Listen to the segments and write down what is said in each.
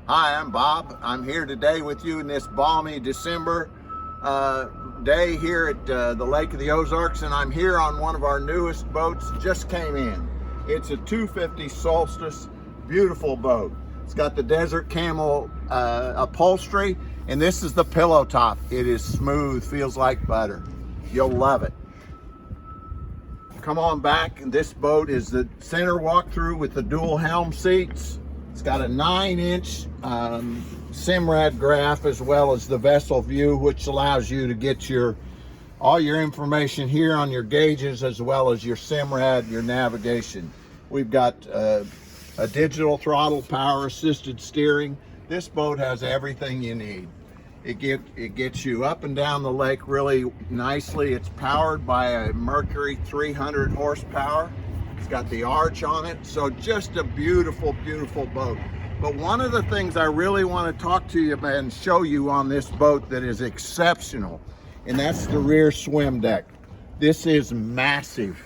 Hi, I'm Bob. I'm here today with you in this balmy December day here at the Lake of the Ozarks, and I'm here on one of our newest boats, just came in. It's a 250 Solstice, beautiful boat. It's got the desert camel upholstery, and this is the pillow top. It is smooth, feels like butter. You'll love it. Come on back, and this boat is the center walkthrough with the dual helm seats. It's got a 9-inch Simrad graph as well as the vessel view, which allows you to get all your information here on your gauges as well as your Simrad, your navigation. We've got a digital throttle, power assisted steering. This boat has everything you need. It gets you up and down the lake really nicely. It's powered by a Mercury 300 horsepower. It's got the arch on it, so just a beautiful, beautiful boat. But one of the things I really want to talk to you about and show you on this boat that is exceptional, and that's the rear swim deck. This is massive.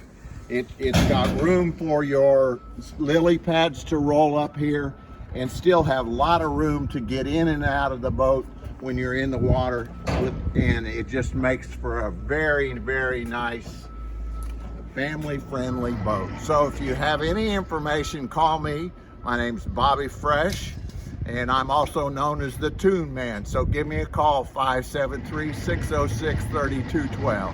It's got room for your lily pads to roll up here and still have a lot of room to get in and out of the boat when you're in the water, and it just makes for a very, very nice family-friendly boat. So if you have any information, call me. My name's Bobby Fresh, and I'm also known as the Toon Man. So give me a call, 573-606-3212.